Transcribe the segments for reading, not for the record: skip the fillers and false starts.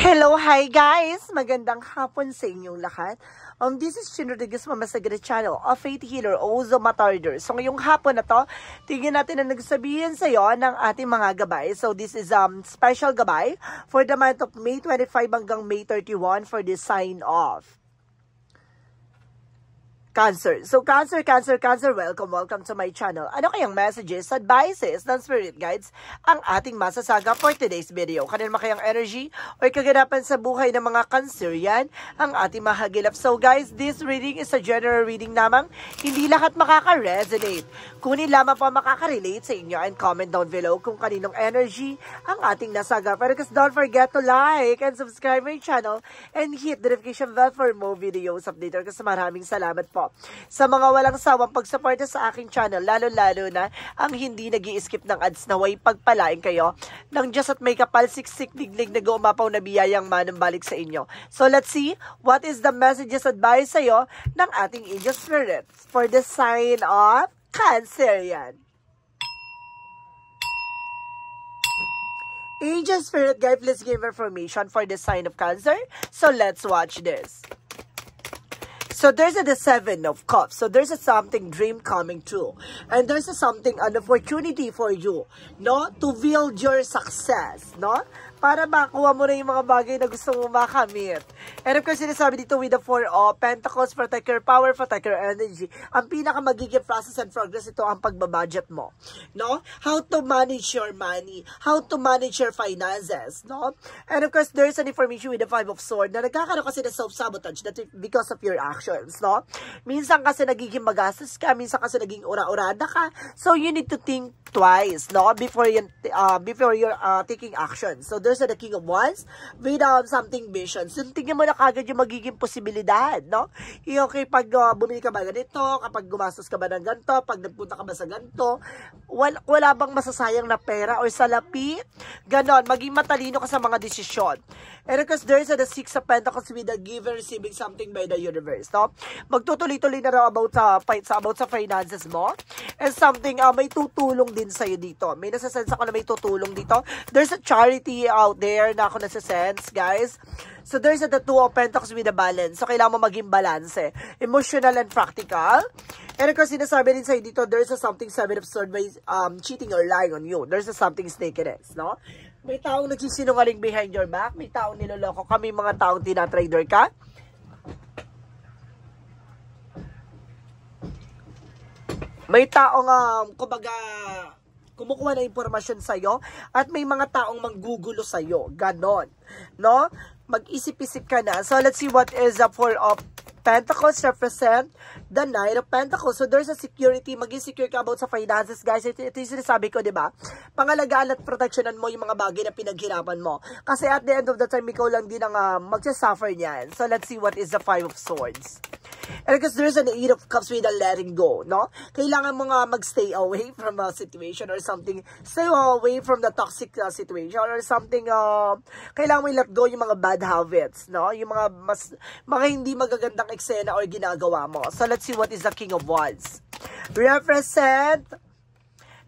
Hello, hi guys! Magandang hapon sa inyong lahat. This is Chin Rodriguez, Mama Sagada Channel, a faith healer, also matarder. So ngayong hapon na to, tingnan natin na nagsabihin sa iyo ng ating mga gabay. So this is special gabay for the month of May 25 hanggang May 31 for the sign off. Cancer. So, Cancer, welcome to my channel. Ano kayang messages, advices, and spirit guides ang ating masasaga for today's video? Kanil kayang energy o kaganapan sa buhay ng mga Cancerian ang ating mahagilap. So, guys, this reading is a general reading namang hindi lahat makaka-resonate. Kunin lamang po makaka-relate sa inyo and comment down below kung kaninong energy ang ating nasaga. Pero don't forget to like and subscribe my channel and hit the notification bell for more videos update. Kasi maraming salamat po sa mga walang sawang pagsuporta sa aking channel, lalo-lalo na ang hindi nag-i-skip ng ads. Naway pagpalain kayo ng Diyos at may kapal siksik diglig na gumapaw na biyayang manambalik sa inyo. So let's see what is the messages advice sa'yo ng ating angel spirits for the sign of Cancerian. Angel spirit guide, please give information for the sign of Cancer. So let's watch this. So there's the Seven of Cups. So there's something dream coming true. And there's something, an opportunity for you, no? To build your success, no? Para makuha mo na yung mga bagay na gusto mo makamit. And of course, sinasabi dito with the Four of Pentacles, protect your power, protect your energy. Ang pinaka magiging process and progress ito ang pagbabudget mo. No? How to manage your money, how to manage your finances, no? And of course, there's an information with the Five of Swords na nagkakaroon kasi ng self-sabotage because of your actions, no? Minsan kasi nagiging magastos ka, minsan kasi naging ura-urada ka. So you need to think twice, no? Before you're taking action. So there's the King of Wands with something vision. So tingnan mo na kagad yung magiging posibilidad, no? Yung okay, pag bumili ka ba ganito, kapag gumastos ka ba ng ganito, pag nagpunta ka ba sa ganito, wala bang masasayang na pera or salapi? Ganon, maging matalino ka sa mga desisyon. And of course, there's the Six of Pentacles with the giver receiving something by the universe, no? Magtutuloy-tuloy na raw about sa finances mo. And something, may tutulong din sa'yo dito. May nasasense ako na may tutulong dito. There's a charity out there na ako nasasense, guys. So, there's the Two of Pentacles with a balance. So, kailangan mo maging balance. Emotional and practical. And of course, sinasabi din sa'yo dito, there's a something Seven of Swords by cheating or lying on you. There's a something snakiness, no? May taong nagsisinungaling behind your back. May taong niloloko ka. May mga taong tinatrader ka. May taong, kumbaga, kumukuha na impormasyon sa'yo. At may mga taong manggugulo sa'yo. Ganon. No? Mag-isip-isip ka na. So, let's see what is the Four of Pentacles represent the Knight of Pentacles. So, there's a security. Maging secure ka about sa finances, guys. Ito yung sinasabi ko, diba? Pangalagaan at protectionan mo yung mga bagay na pinaghirapan mo. Kasi at the end of the time, ikaw lang din ang magsasuffer niyan. So, let's see what is the Five of Swords. And because there's an Eight of Cups with a letting go, no? Kailangan mo nga magstay away from a situation or something. Stay away from the toxic situation or something. Kailangan mo i-let go yung mga bad habits, no? Yung mga hindi magagandang eksena or ginagawa mo. So, let's see what is the King of Wands. Represent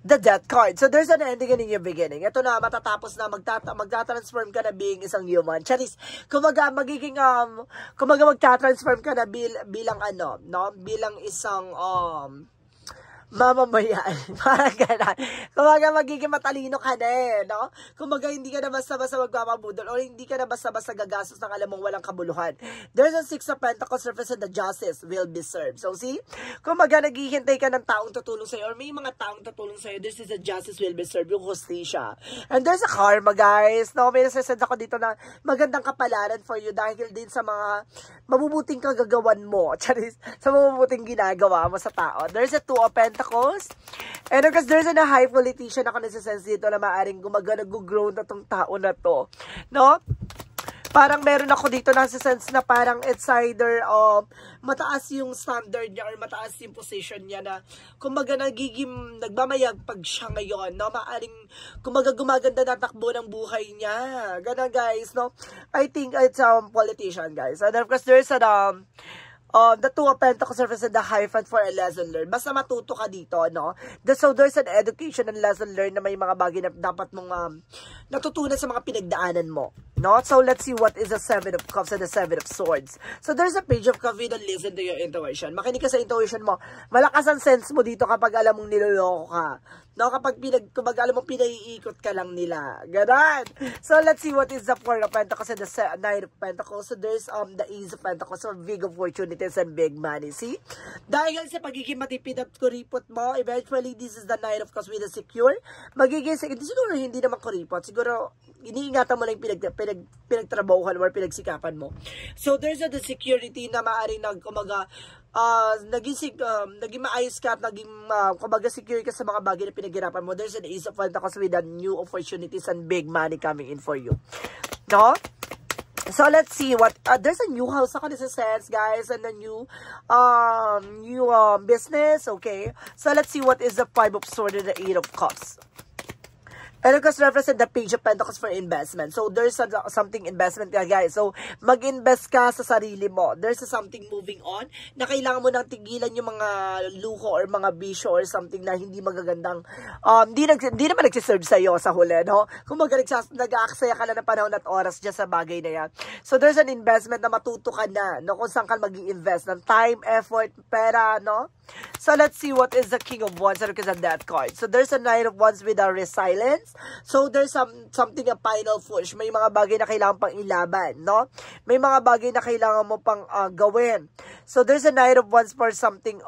the Death card. So, there's an ending in your beginning. Ito na, matatapos na, magtatransform ka na being isang human. Charis, kumaga, magtatransform ka na bilang ano, no? Bilang isang, mamamayan. Parang gano'n. Kumaga, magiging matalino ka na no? Kumaga, hindi ka na basta-basta magpapabudol or hindi ka na basta-basta gagastos ng alam mong walang kabuluhan. There's a Six of Pentacles represent the justice will be served. So, see? Kumaga, naghihintay ka ng taong tutulong sa'yo or may mga taong tutulong sa'yo. This is a justice will be served. Yung hustisya. And there's a karma, guys. No? May nasasend ako dito na magandang kapalaran for you dahil din sa mga mabubuting kagagawan mo. Charis, sa mabubuting ginagawa mo sa tao. There's a Two of Pentacles. And of course, there's a high politician ako nasa-sense dito na maaaring nag-grow na tong tao na to. No? Parang meron ako dito nasa-sense na parang it's either mataas yung standard niya or mataas yung position niya na kumbaga nagmamayag pag siya ngayon, no? Maaaring kumbaga gumaganda na takbo ng buhay niya. Ganun, guys, no? I think it's politician, guys. And of course, there's The Two of Pentacles represent the Hierophant for a lesson learned. Basta matuto ka dito, no? So, there's an education and lesson learned na may mga bagay na dapat mong natutunan sa mga pinagdaanan mo, no? So, let's see what is the Seven of Cups and the Seven of Swords. So, there's a Page of Cups. Don't listen to your intuition. Makinig ka sa intuition mo. Malakas ang sense mo dito kapag alam mong niloloko ka. No, kapag alam mo, pinaiikot ka lang nila. Ganon. So, let's see what is the Four of Pentacles and the Nine of Pentacles. So, there's the Ace of Pentacles. So, big opportunities and big money. See? Dahil sa pagiging matipid at kuripot mo, eventually, this is the Nine of Cups with a secure. Magiging, siguro hindi naman kuripot. Siguro, iniingatan mo lang pinagtrabahuhan mo or pinagsikapan mo. So, there's the security na maaaring naging maayos ka at naging kumbaga secure ka sa mga bagay na pinaghirapan mo. There's an Ace of Pentacles with a new opportunities and big money coming in for you. No? So let's see what there's a new house ako nasa sense, guys, and a new business. Okay, so let's see what is the Five of Swords and the Eight of Cups. And of course, represent the Page of Pentacles for investment. So, there's something investment ka, guys. So, mag-invest ka sa sarili mo. There's something moving on na kailangan mo nang tigilan yung mga luho or mga bisyo or something na hindi magagandang, hindi naman nagsiserve sa'yo sa huli, no? Kung nag-aaksaya ka na ng panahon at oras dyan sa bagay na yan. So, there's an investment na matuto ka na, no? Kung saan ka mag-i-invest ng time, effort, pera, no? So, let's see what is the King of Wands and because of that card. So, there's a Knight of Wands with a resilience. So, there's something a final push. May mga bagay na kailangan pang ilaban, no? May mga bagay na kailangan mo pang gawin. So, there's a Knight of Wands for something,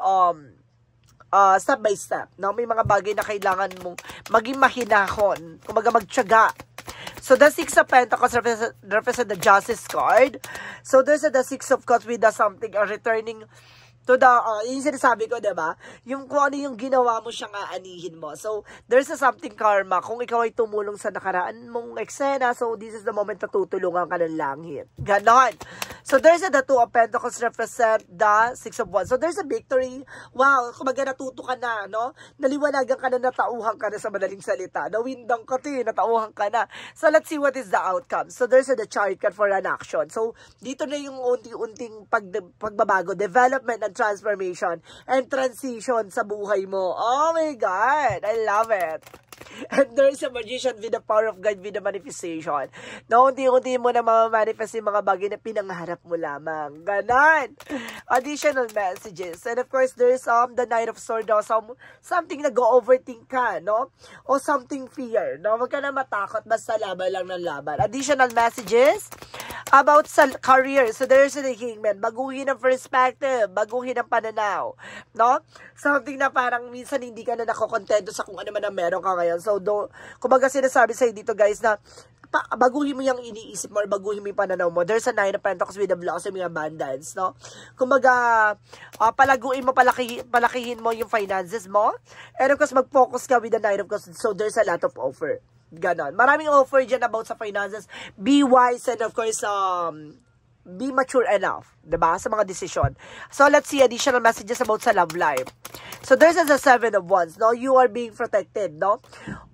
step by step, no? May mga bagay na kailangan mong maging mahinahon. Kumaga magtiyaga. So, the Six of Pentacles represent the Justice card. So, there's the Six of Cups with the something, returning to the, yung sinasabi ko, diba? Yung kung ano yung ginawa mo siyang aanihin mo. So, there's something karma. Kung ikaw ay tumulong sa nakaraan mong eksena, so this is the moment na tutulungan ka ng langit. Ganon. So, there's the Two of Pentacles represent the Six of Wands. So, there's a victory. Wow, kumaga natuto ka na, no? Naliwanagan ka na, natauhan ka na sa madaling salita. Nawindang ka to, natauhan ka na. So, let's see what is the outcome. So, there's the Chariot card for an action. So, dito na yung unti-unting pagbabago, development and transformation and transition sa buhay mo. Oh my God! I love it! And there's a Magician with the power of God with the manifestation. No, unti-unti mo na ma-manifest yung mga bagay na pinangarap mo lamang. Ganon! Additional messages. And of course, there's the Knight of Swords. Something na go-overthink ka, no? O something fear, no? Huwag ka na matakot, basta laban lang ng laban. Additional messages about sa career. So, there's the Hangman. Baguhin ang perspective. Baguhin ang pananaw. No? Something na parang minsan hindi ka na nakokontento sa kung ano man ang meron ka ngayon. So, kumbaga sinasabi sa'yo dito, guys, na baguhin mo yung iniisip mo or baguhin mo yung pananaw mo. There's a Nine of Pentacles with the blossoming abundance, no? Kumbaga, palaguin mo, palakihin mo yung finances mo. And of course, mag-focus ka with the Nine of Cups. So, there's a lot of offer. Ganon. Maraming offer dyan about sa finances. Be wise and of course, be mature enough, diba? Sa mga decision. So, let's see additional messages about sa love life. So, there's a Seven of Wands, no? You are being protected, no?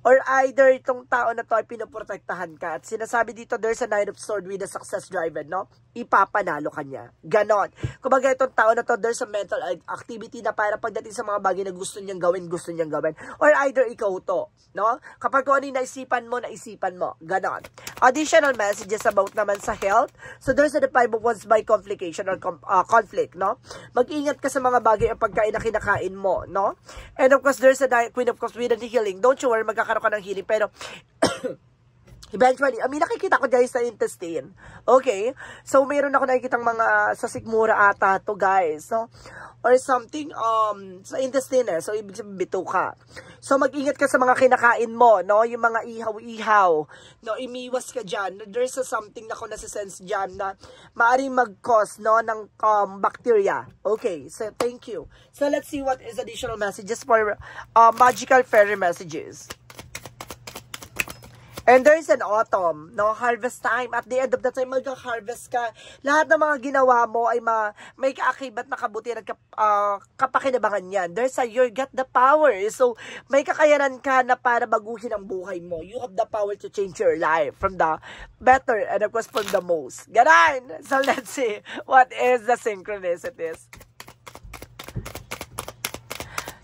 Or either itong tao na to ay pinoprotektahan ka. At sinasabi dito, there's a Knight of Swords with a success driven, no? Ipapanalo ka niya. Ganon. Kumbaga itong tao na to, there's a mental activity na para pagdating sa mga bagay na gusto niyang gawin. Or either ikaw to, no? Kapag kung ano yung naisipan mo. Ganon. Additional messages about naman sa health. So, there's a Five of Wands by complication or conflict, no? Mag-ingat ka sa mga bagay ang pagkain na kinakain mo, no? And of course, there's a Queen of Cups with the healing. Don't you worry, magkakaroon ka ng healing. Pero, eventually, nakikita ko guys sa intestine. Okay? So, meron ako nakikitang mga sa sikmura ata to guys, no? Or something, sa intestine eh. So, ibig sabihin, bituka. So, mag-ingat ka sa mga kinakain mo, no? Yung mga ihaw-ihaw. No? Imiwas ka dyan. There's something na ako nasa-sense dyan na maaaring mag-cause, no? Ng bacteria. Okay. So, thank you. So, let's see what is additional messages for magical fairy messages. And there's an autumn, no? Harvest time. At the end of the time, mag-harvest ka. Lahat ng mga ginawa mo ay may kaakibat na kabutihan at kapakinabangan yan. There's you got the power. So, may kakayanan ka na para baguhin ang buhay mo. You have the power to change your life from the better and of course from the most. Ganon! So, let's see what is the synchronicities.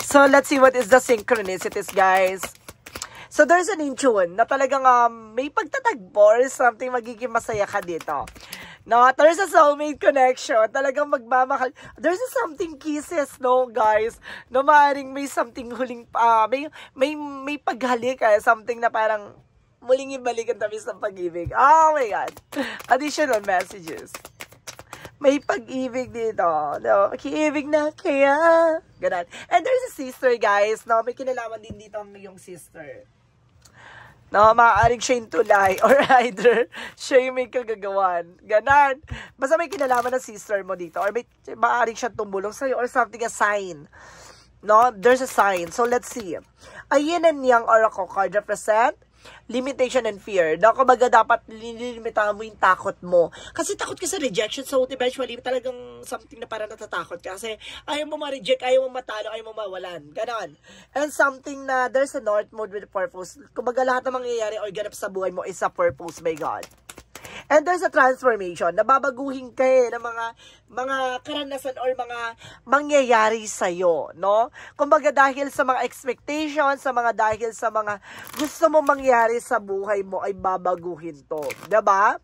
So, let's see what is the synchronicities, guys. So, there's an in-tune na talagang may pagtatagpo or something, magiging masaya ka dito. No, there's a soulmate connection. Talagang magmamahal. There's a something kisses, no, guys. No, maaaring may something huling, may paghalik, something na parang muling ibalik ang tamis ng pag-ibig. Oh my God. Additional messages. May pag-ibig dito. No, kiibig na kaya. Ganun. And there's a sister, guys. No, may kinalaman din dito ang iyong sister. No, maaaring siya yung tulay or either siya yung may kagagawan. Ganon. Basta may kinalaman ng sister mo dito or maaaring siya tumulong sa'yo or something, a sign. No, there's a sign. So, let's see. A yin and yang oracle card represent limitation and fear. No, kumbaga dapat lilimitahan mo yung takot mo. Kasi takot ka sa rejection. So, eventually, talagang something na parang natatakot ka. Kasi ayaw mo ma-reject, ayaw mo matalo, ayaw mo mawalan. Ganon. And something na there's a north mode with purpose. Kumbaga lahat na mangyayari or ganap sa buhay mo is a purpose by God. And there's a transformation. Nababaguhin kayo ng mga karanasan or mga mangyayari sa'yo, no? Kumbaga dahil sa mga expectations, dahil sa mga gusto mo mangyari sa buhay mo ay babaguhin to. Diba?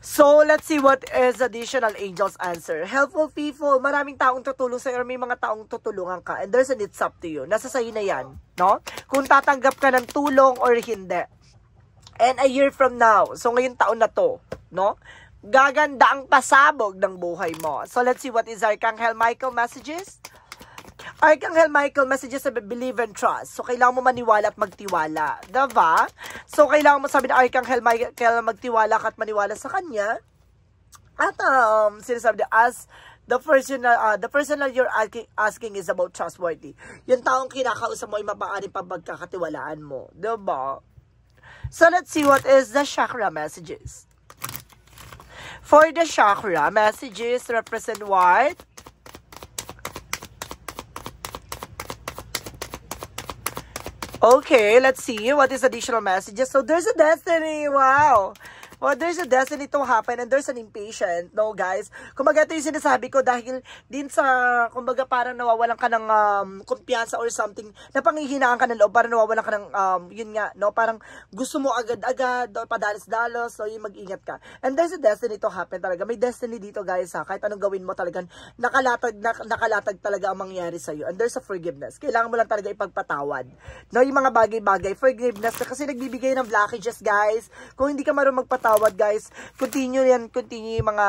So, let's see what is additional angels answer. Helpful people, maraming taong tutulong sa'yo or may mga taong tutulungan ka. And there's a it's up to you. Nasa sa'yo na yan, no? Kung tatanggap ka ng tulong or hindi. And a year from now, so ngayon taon na to, no? Gaganda ang pasabog ng buhay mo. So let's see what is Archangel Michael messages. Archangel Michael messages sa believe and trust. So kailangan mo maniwala at magtiwala. Diba? So kailangan mo sabi na Archangel Michael magtiwala ka at maniwala sa kanya. At sinasabi na as the person that you're asking is about trustworthy. Yung taong kinakausap mo ay mapaari pa pagkakatiwalaan mo. Diba? So, let's see what is the chakra messages. For the chakra messages, represent what? Okay, let's see what is additional messages. So, there's a destiny. Wow. Well, there's a destiny to happen and there's an impatient. No, guys. Kumbaga, ito yung sinasabi ko dahil din sa, kumbaga, parang nawawalan ka ng kumpiyansa or something, napangihinaan ka ng loob, parang nawawalan ka ng, yun nga, no, parang gusto mo agad-agad, padalos-dalos, so yun, mag-ingat ka. And there's a destiny to happen talaga. May destiny dito, guys, ha. Kahit anong gawin mo talagang, nakalatag talaga ang mangyari sa'yo. And there's a forgiveness. Kailangan mo lang talaga ipagpatawad. No, yung mga bagay-bagay, forgiveness, kasi nagbibigay ng blockages, guys. Kung hindi ka marunong magpatawad, guys, continue yung mga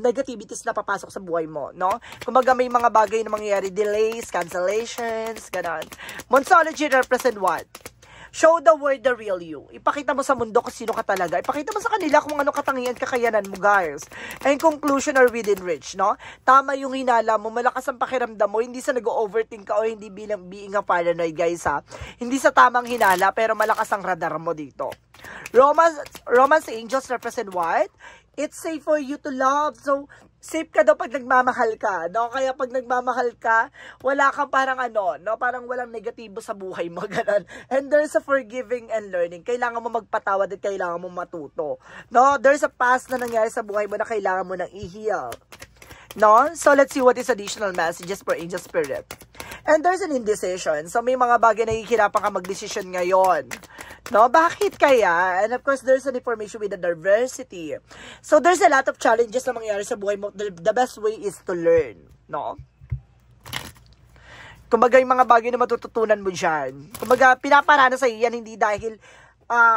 negativities na papasok sa buhay mo, no? Kumbaga may mga bagay na mangyayari, delays, cancellations, ganun. Monsology represent what? Show the world the real you. Ipakita mo sa mundo kung sino ka talaga. Ipakita mo sa kanila kung ano katangian, kakayanan mo, guys. And conclusion or within reach, no? Tama yung hinala mo, malakas ang pakiramdam mo, hindi sa nag-overthink ka o hindi being a paranoid, guys, ha? Hindi sa tamang hinala, pero malakas ang radar mo dito. Romance angels represent what? It's safe for you to love. So, safe ka daw pag nagmamahal ka, no? Kaya pag nagmamahal ka, wala kang parang no? Parang walang negatibo sa buhay mo, ganun. And there's a forgiving and learning. Kailangan mo magpatawad at kailangan mo matuto, no? There's a past na nangyari sa buhay mo na kailangan mo nang i-heal, no? So, let's see what is additional messages for angel spirit. And there's an indecision. So, may mga bagay na hihirapan ka mag-decision ngayon. No? Bakit kaya? And of course, there's an information with the diversity. So, there's a lot of challenges na mangyayari sa buhay mo. The best way is to learn. No? Kumbaga, yung mga bagay na matututunan mo dyan. Kumbaga, pinaparana sa iyan, hindi dahil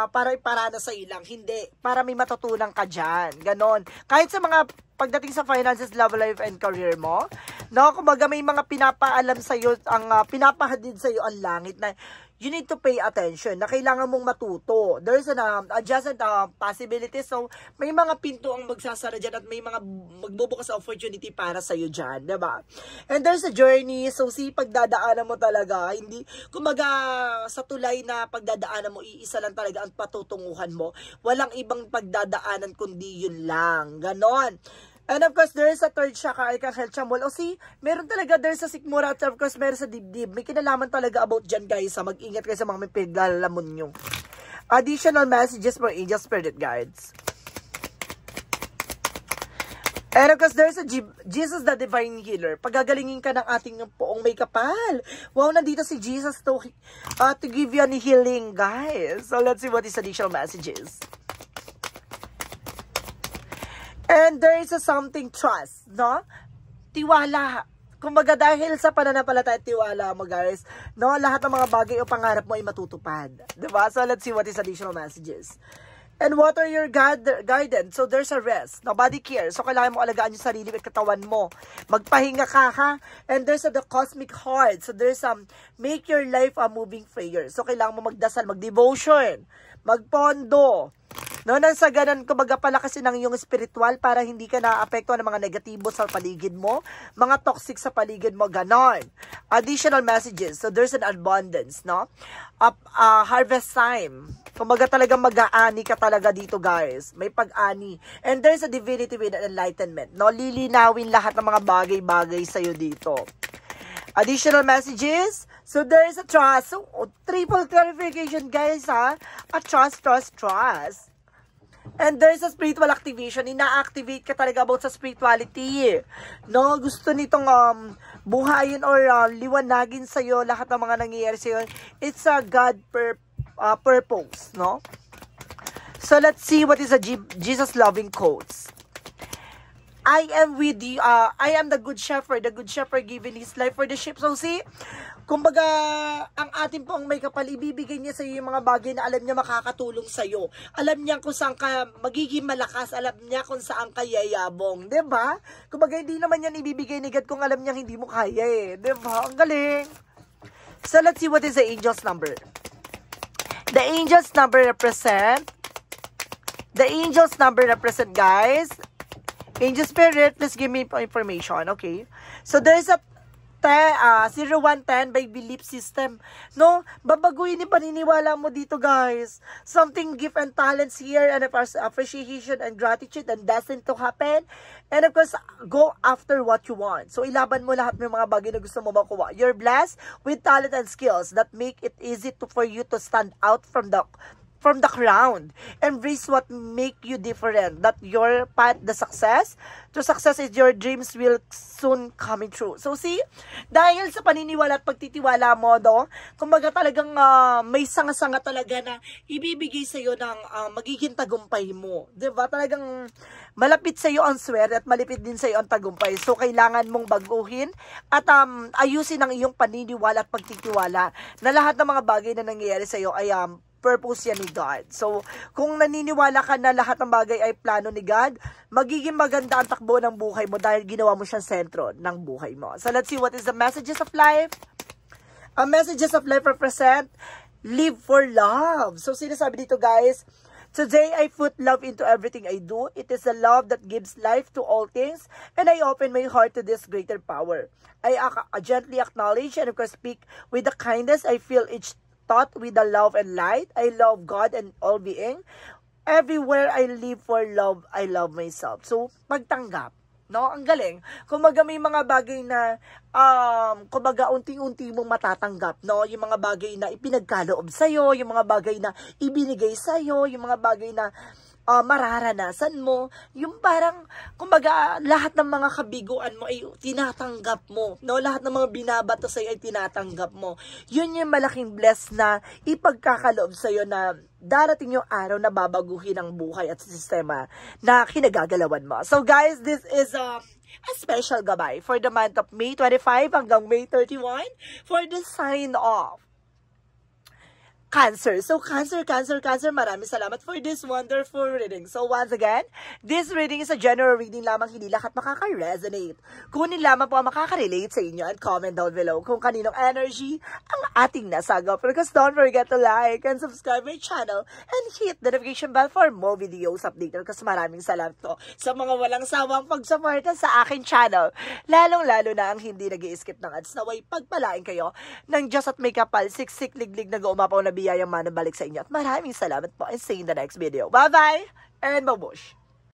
para iparana sa ilang. Hindi. Para may matutunan ka dyan. Ganon. Kahit sa mga pagdating sa finances, love life, and career mo, no? Kumbaga, may mga pinapaalam sa'yo, ang pinapahadid sa'yo ang langit na you need to pay attention na kailangan mong matuto. There's an adjacent possibility. So, may mga pinto ang magsasara dyan at may mga magbubukas opportunity para sa'yo dyan, diba? And there's a journey. So, pagdadaanan mo talaga, hindi, kumaga sa tulay na pagdadaanan mo, iisa lang talaga ang patutunguhan mo. Walang ibang pagdadaanan kundi yun lang. Ganon. And of course, there is a third chakra, Archangel Chamuel. O meron talaga, there's a sikmura, at of course, meron sa dibdib. May kinalaman talaga about dyan, guys. Mag-ingat kayo sa mga may pinaglalaman nyo. Additional messages for angel spirit guides. And of course, there's a Jesus the Divine Healer. Pagagalingin ka ng ating poong may kapal. Wow, nandito si Jesus to give you an healing, guys. So, let's see what is additional messages. And there is a something trust, no? Tiwala. Kumbaga dahil sa pananampalataya at tiwala mo, guys, no? Lahat ng mga bagay o pangarap mo ay matutupad. Diba? So, let's see what is additional messages. And what are your guidance? So, there's a rest. No, body care. So, kailangan mo alagaan yung sarili at katawan mo. Magpahinga ka, ha? And there's the cosmic heart. So, there's make your life a moving prayer. So, kailangan mo magdasal, magdevotion, magpondo. No, nang sa ganun, kumbaga palakasin ng iyong spiritual para hindi ka naapektuhan ng mga negatibo sa paligid mo, mga toxic sa paligid mo, ganon. Additional messages. So, there's an abundance, no? Harvest time. Kumbaga talagang mag-aani ka talaga dito, guys. May pag-ani. And there's a divinity with enlightenment, no? Lilinawin lahat ng mga bagay-bagay sa'yo dito. Additional messages. So, there is a trust. So, triple clarification, guys, ha? A trust, trust, trust. And there's a spiritual activation. Ina-activate ka talaga about sa spirituality. No? Gusto nitong buhayin or liwanagin sa'yo lahat ng mga nangyayari sa'yo. It's a God purpose. No? So, let's see what is a Jesus loving quotes. I am with you. I am the good shepherd. The good shepherd giving his life for the sheep. So, kumbaga, ang ating pong may kapal, ibibigay niya sa iyo yung mga bagay na alam niya makakatulong sa iyo. Alam niya kung saan ka magiging malakas. Alam niya kung saan ka yayabong. Diba? Kumbaga, hindi naman yan ibibigay ni God kung alam niya hindi mo kaya eh. Diba? Ang galing. So, let's see what is the angel's number. The angel's number represent, guys, angel spirit, please give me information, okay? So, there's a 0110 by belief system. No? Babaguhin yung paniniwala mo dito, guys. Something gift and talents here and appreciation and gratitude and destined to happen. And of course, go after what you want. So, ilaban mo lahat ng mga bagay na gusto mo makuha. You're blessed with talent and skills that make it easy for you to stand out from the crowd. Embrace what make you different. That your path, the success. To success is your dreams will soon coming true. So dahil sa paniniwala at pagtitiwala mo, kumbaga talagang may sanga-sanga talaga na ibibigay sa iyo ng magiging tagumpay mo. 'Di ba? Talagang malapit sa iyo ang swerte at malapit din sa iyo ang tagumpay. So kailangan mong baguhin at ayusin ang iyong paniniwala at pagtitiwala na lahat ng mga bagay na nangyayari sa iyo ay purpose yan ni God. So, kung naniniwala ka na lahat ng bagay ay plano ni God, magiging maganda ang takbo ng buhay mo dahil ginawa mo siyang sentro ng buhay mo. So, let's see what is the messages of life. Ang messages of life represent, live for love. So, sinasabi dito, guys, today I put love into everything I do. It is the love that gives life to all things, and I open my heart to this greater power. I gently acknowledge and of course speak with the kindness I feel each thought with the love and light. I love God and all being. Everywhere I live for love, I love myself. So, magtanggap. No? Ang galing. Kumbaga may mga bagay na, kumbaga unti-unti mong matatanggap. No? Yung mga bagay na ipinagkaloob sa'yo, yung mga bagay na ibinigay sa'yo, yung mga bagay na mararanasan mo, yung parang, kumbaga, lahat ng mga kabiguan mo ay tinatanggap mo, no? Lahat ng mga binabato sa'yo ay tinatanggap mo. Yun yung malaking bless na ipagkakaloob sa'yo na darating yung araw na babaguhin ang buhay at sistema na kinagagalawan mo. So guys, this is a special gabay for the month of May 25 hanggang May 31 for the sign of Cancer. So, Cancer, maraming salamat for this wonderful reading. So, once again, this reading is a general reading lamang, hindi lahat makaka-resonate. Kunin lamang po ang makaka-relate sa inyo and comment down below kung kaninong energy ang ating nasagap. Because don't forget to like and subscribe my channel and hit the notification bell for more videos updated. Kasi maraming salamat po sa mga walang sawang pagsuporta sa akin channel. Lalong-lalo na ang hindi nag-i-skip ng ads. Naway pagpalain kayo ng Diyos at may kapal, siksik, liglig, nag-uumapaw na biyayang manabalik sa inyo. At maraming salamat po and see you in the next video. Bye-bye and babush!